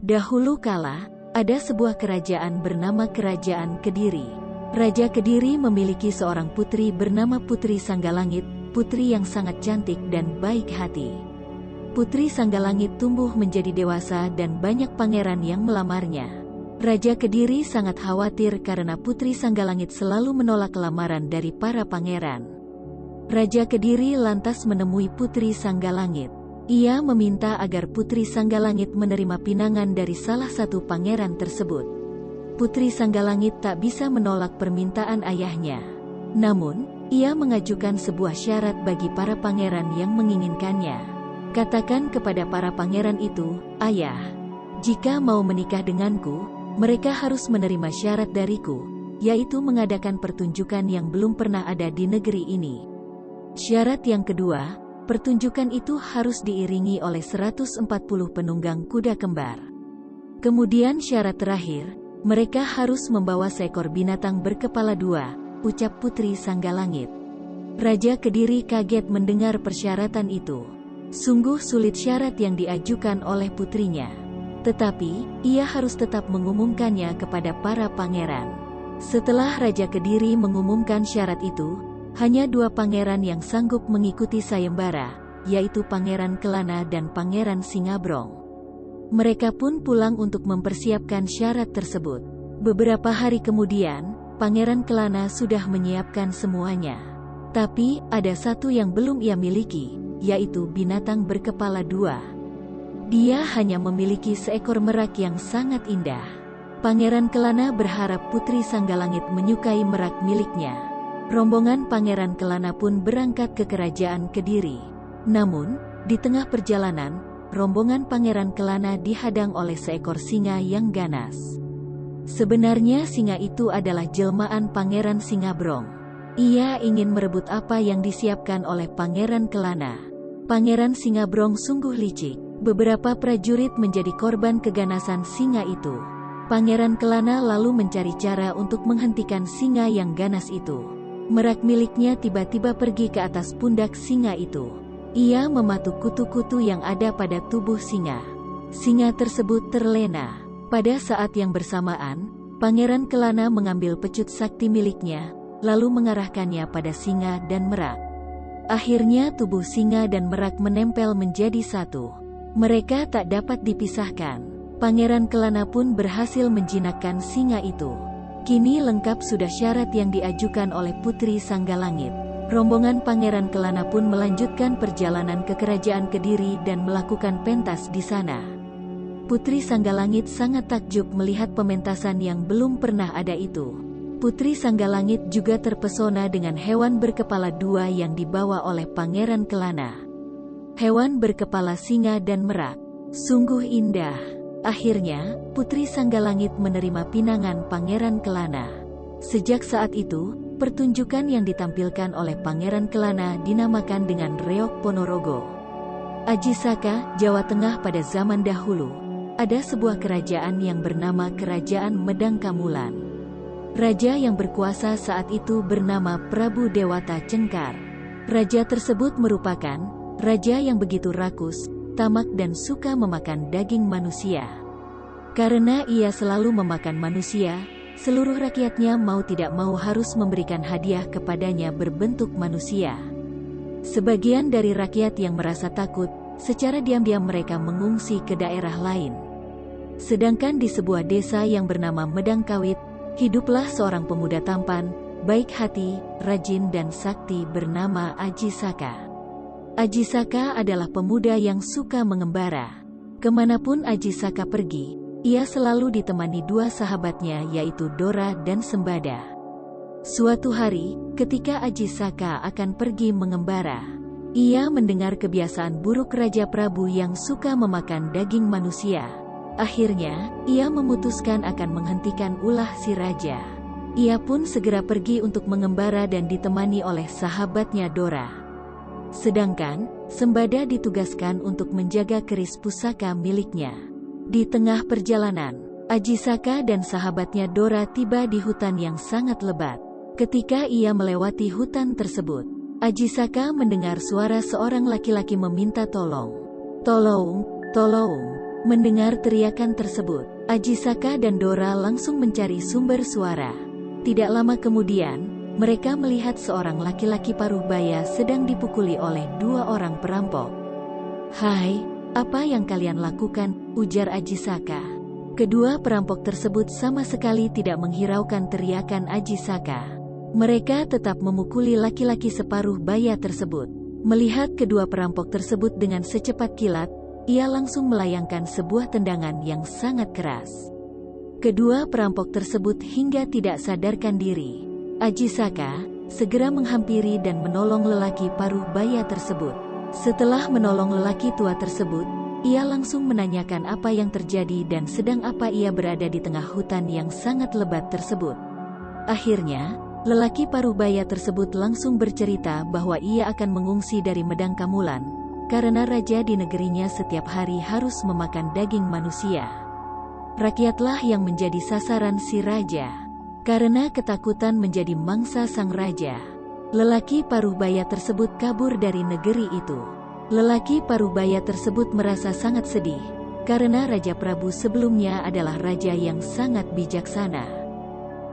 Dahulu kala, ada sebuah kerajaan bernama Kerajaan Kediri. Raja Kediri memiliki seorang putri bernama Putri Sanggalangit, putri yang sangat cantik dan baik hati. Putri Sanggalangit tumbuh menjadi dewasa dan banyak pangeran yang melamarnya. Raja Kediri sangat khawatir karena Putri Sanggalangit selalu menolak lamaran dari para pangeran. Raja Kediri lantas menemui Putri Sanggalangit. Ia meminta agar Putri Sanggalangit menerima pinangan dari salah satu pangeran tersebut. Putri Sanggalangit tak bisa menolak permintaan ayahnya. Namun, ia mengajukan sebuah syarat bagi para pangeran yang menginginkannya. Katakan kepada para pangeran itu, "Ayah, jika mau menikah denganku, mereka harus menerima syarat dariku, yaitu mengadakan pertunjukan yang belum pernah ada di negeri ini. Syarat yang kedua, pertunjukan itu harus diiringi oleh 140 penunggang kuda kembar. Kemudian syarat terakhir, mereka harus membawa seekor binatang berkepala dua," ucap Putri Sanggalangit. Raja Kediri kaget mendengar persyaratan itu. Sungguh sulit syarat yang diajukan oleh putrinya. Tetapi, ia harus tetap mengumumkannya kepada para pangeran. Setelah Raja Kediri mengumumkan syarat itu, hanya dua pangeran yang sanggup mengikuti sayembara, yaitu Pangeran Kelana dan Pangeran Singabrong. Mereka pun pulang untuk mempersiapkan syarat tersebut. Beberapa hari kemudian, Pangeran Kelana sudah menyiapkan semuanya. Tapi, ada satu yang belum ia miliki, yaitu binatang berkepala dua. Dia hanya memiliki seekor merak yang sangat indah. Pangeran Kelana berharap Putri Sanggalangit menyukai merak miliknya. Rombongan Pangeran Kelana pun berangkat ke Kerajaan Kediri. Namun, di tengah perjalanan, rombongan Pangeran Kelana dihadang oleh seekor singa yang ganas. Sebenarnya singa itu adalah jelmaan Pangeran Singabrong. Ia ingin merebut apa yang disiapkan oleh Pangeran Kelana. Pangeran Singabrong sungguh licik. Beberapa prajurit menjadi korban keganasan singa itu. Pangeran Kelana lalu mencari cara untuk menghentikan singa yang ganas itu. Merak miliknya tiba-tiba pergi ke atas pundak singa itu. Ia mematuk kutu-kutu yang ada pada tubuh singa. Singa tersebut terlena. Pada saat yang bersamaan, Pangeran Kelana mengambil pecut sakti miliknya, lalu mengarahkannya pada singa dan merak. Akhirnya tubuh singa dan merak menempel menjadi satu. Mereka tak dapat dipisahkan. Pangeran Kelana pun berhasil menjinakkan singa itu. Kini lengkap sudah syarat yang diajukan oleh Putri Sanggalangit. Rombongan Pangeran Kelana pun melanjutkan perjalanan ke Kerajaan Kediri dan melakukan pentas di sana. Putri Sanggalangit sangat takjub melihat pementasan yang belum pernah ada itu. Putri Sanggalangit juga terpesona dengan hewan berkepala dua yang dibawa oleh Pangeran Kelana. Hewan berkepala singa dan merak. Sungguh indah. Akhirnya, Putri Sanggalangit menerima pinangan Pangeran Kelana. Sejak saat itu, pertunjukan yang ditampilkan oleh Pangeran Kelana dinamakan dengan Reok Ponorogo. Ajisaka, Jawa Tengah pada zaman dahulu, ada sebuah kerajaan yang bernama Kerajaan Medang Kamulan. Raja yang berkuasa saat itu bernama Prabu Dewata Cengkar. Raja tersebut merupakan raja yang begitu rakus, tamak dan suka memakan daging manusia. Karena ia selalu memakan manusia, seluruh rakyatnya mau tidak mau harus memberikan hadiah kepadanya berbentuk manusia. Sebagian dari rakyat yang merasa takut, secara diam-diam mereka mengungsi ke daerah lain. Sedangkan di sebuah desa yang bernama Medang Kawit, hiduplah seorang pemuda tampan, baik hati, rajin dan sakti bernama Ajisaka. Ajisaka adalah pemuda yang suka mengembara. Kemanapun Ajisaka pergi, ia selalu ditemani dua sahabatnya yaitu Dora dan Sembada. Suatu hari, ketika Ajisaka akan pergi mengembara, ia mendengar kebiasaan buruk Raja Prabu yang suka memakan daging manusia. Akhirnya, ia memutuskan akan menghentikan ulah si raja. Ia pun segera pergi untuk mengembara dan ditemani oleh sahabatnya Dora. Sedangkan, Sembada ditugaskan untuk menjaga keris pusaka miliknya. Di tengah perjalanan, Ajisaka dan sahabatnya Dora tiba di hutan yang sangat lebat. Ketika ia melewati hutan tersebut, Ajisaka mendengar suara seorang laki-laki meminta tolong. "Tolong, tolong, Mendengar teriakan tersebut, Ajisaka dan Dora langsung mencari sumber suara. Tidak lama kemudian, mereka melihat seorang laki-laki paruh baya sedang dipukuli oleh 2 orang perampok. "Hai, apa yang kalian lakukan?" ujar Ajisaka. Kedua perampok tersebut sama sekali tidak menghiraukan teriakan Ajisaka. Mereka tetap memukuli laki-laki separuh baya tersebut. Melihat kedua perampok tersebut dengan secepat kilat, ia langsung melayangkan sebuah tendangan yang sangat keras. Kedua perampok tersebut hingga tidak sadarkan diri. Ajisaka segera menghampiri dan menolong lelaki paruh baya tersebut. Setelah menolong lelaki tua tersebut, ia langsung menanyakan apa yang terjadi dan sedang apa ia berada di tengah hutan yang sangat lebat tersebut. Akhirnya, lelaki paruh baya tersebut langsung bercerita bahwa ia akan mengungsi dari Medang Kamulan, karena raja di negerinya setiap hari harus memakan daging manusia. Rakyatlah yang menjadi sasaran si raja. Karena ketakutan menjadi mangsa sang raja, lelaki paruh baya tersebut kabur dari negeri itu. Lelaki paruh baya tersebut merasa sangat sedih, karena Raja Prabu sebelumnya adalah raja yang sangat bijaksana.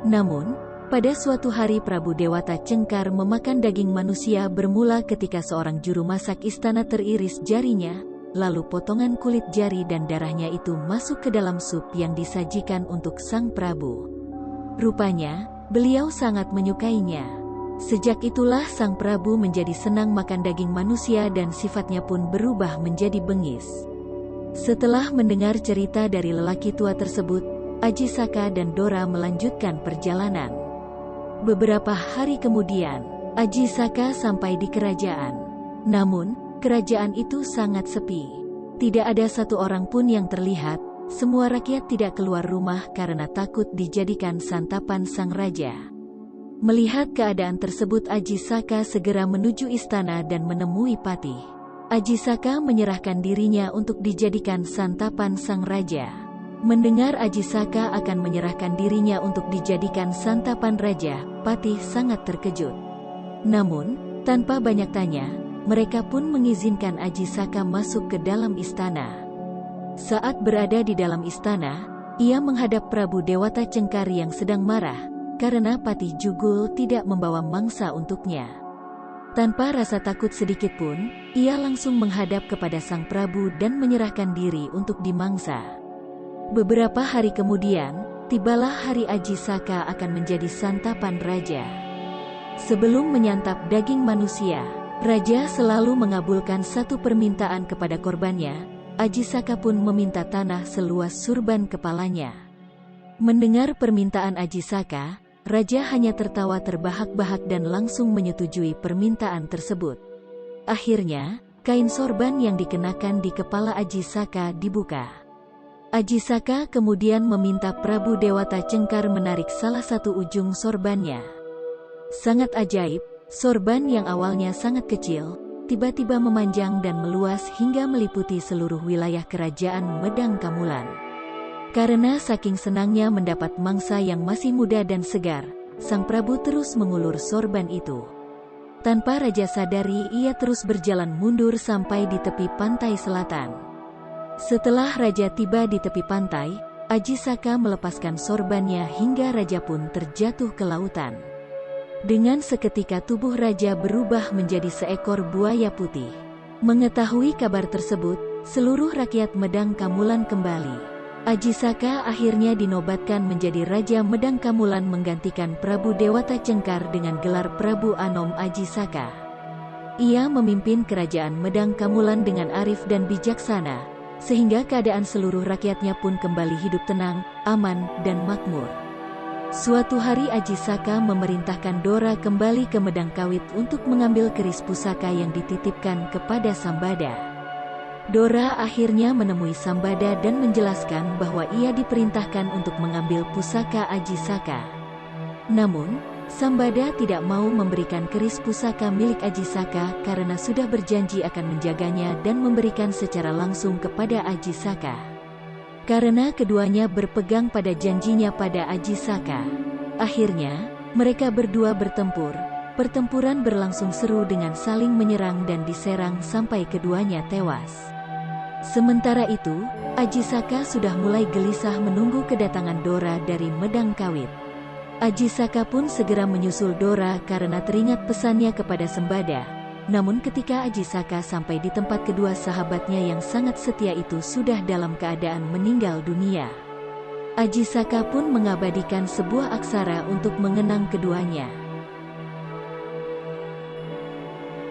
Namun, pada suatu hari Prabu Dewata Cengkar memakan daging manusia bermula ketika seorang juru masak istana teriris jarinya, lalu potongan kulit jari dan darahnya itu masuk ke dalam sup yang disajikan untuk sang Prabu. Rupanya, beliau sangat menyukainya. Sejak itulah sang Prabu menjadi senang makan daging manusia dan sifatnya pun berubah menjadi bengis. Setelah mendengar cerita dari lelaki tua tersebut, Ajisaka dan Dora melanjutkan perjalanan. Beberapa hari kemudian, Ajisaka sampai di kerajaan. Namun, kerajaan itu sangat sepi. Tidak ada satu orang pun yang terlihat. Semua rakyat tidak keluar rumah karena takut dijadikan santapan sang raja. Melihat keadaan tersebut, Ajisaka segera menuju istana dan menemui Patih. Ajisaka menyerahkan dirinya untuk dijadikan santapan sang raja. Mendengar Ajisaka akan menyerahkan dirinya untuk dijadikan santapan raja, Patih sangat terkejut. Namun, tanpa banyak tanya, mereka pun mengizinkan Ajisaka masuk ke dalam istana. Saat berada di dalam istana, ia menghadap Prabu Dewata Cengkar yang sedang marah, karena Patih Jugul tidak membawa mangsa untuknya. Tanpa rasa takut sedikit pun, ia langsung menghadap kepada sang Prabu dan menyerahkan diri untuk dimangsa. Beberapa hari kemudian, tibalah hari Ajisaka akan menjadi santapan raja. Sebelum menyantap daging manusia, raja selalu mengabulkan satu permintaan kepada korbannya. Ajisaka pun meminta tanah seluas surban kepalanya. Mendengar permintaan Ajisaka, raja hanya tertawa terbahak-bahak dan langsung menyetujui permintaan tersebut. Akhirnya, kain sorban yang dikenakan di kepala Ajisaka dibuka. Ajisaka kemudian meminta Prabu Dewata Cengkar menarik salah satu ujung sorbannya. Sangat ajaib, sorban yang awalnya sangat kecil, tiba-tiba memanjang dan meluas hingga meliputi seluruh wilayah kerajaan Medang Kamulan. Karena saking senangnya mendapat mangsa yang masih muda dan segar, sang Prabu terus mengulur sorban itu. Tanpa raja sadari, ia terus berjalan mundur sampai di tepi pantai selatan. Setelah raja tiba di tepi pantai, Ajisaka melepaskan sorbannya hingga raja pun terjatuh ke lautan. Dengan seketika tubuh raja berubah menjadi seekor buaya putih. Mengetahui kabar tersebut, seluruh rakyat Medang Kamulan kembali. Ajisaka akhirnya dinobatkan menjadi Raja Medang Kamulan menggantikan Prabu Dewata Cengkar dengan gelar Prabu Anom Ajisaka. Ia memimpin kerajaan Medang Kamulan dengan arif dan bijaksana, sehingga keadaan seluruh rakyatnya pun kembali hidup tenang, aman, dan makmur. Suatu hari Ajisaka memerintahkan Dora kembali ke Medang Kawit untuk mengambil keris pusaka yang dititipkan kepada Sambada. Dora akhirnya menemui Sambada dan menjelaskan bahwa ia diperintahkan untuk mengambil pusaka Ajisaka. Namun, Sambada tidak mau memberikan keris pusaka milik Ajisaka karena sudah berjanji akan menjaganya dan memberikan secara langsung kepada Ajisaka. Karena keduanya berpegang pada janjinya pada Ajisaka. Akhirnya, mereka berdua bertempur. Pertempuran berlangsung seru dengan saling menyerang dan diserang sampai keduanya tewas. Sementara itu, Ajisaka sudah mulai gelisah menunggu kedatangan Dora dari Medang Kawit. Ajisaka pun segera menyusul Dora karena teringat pesannya kepada Sembada. Namun ketika Ajisaka sampai di tempat, kedua sahabatnya yang sangat setia itu sudah dalam keadaan meninggal dunia. Ajisaka pun mengabadikan sebuah aksara untuk mengenang keduanya.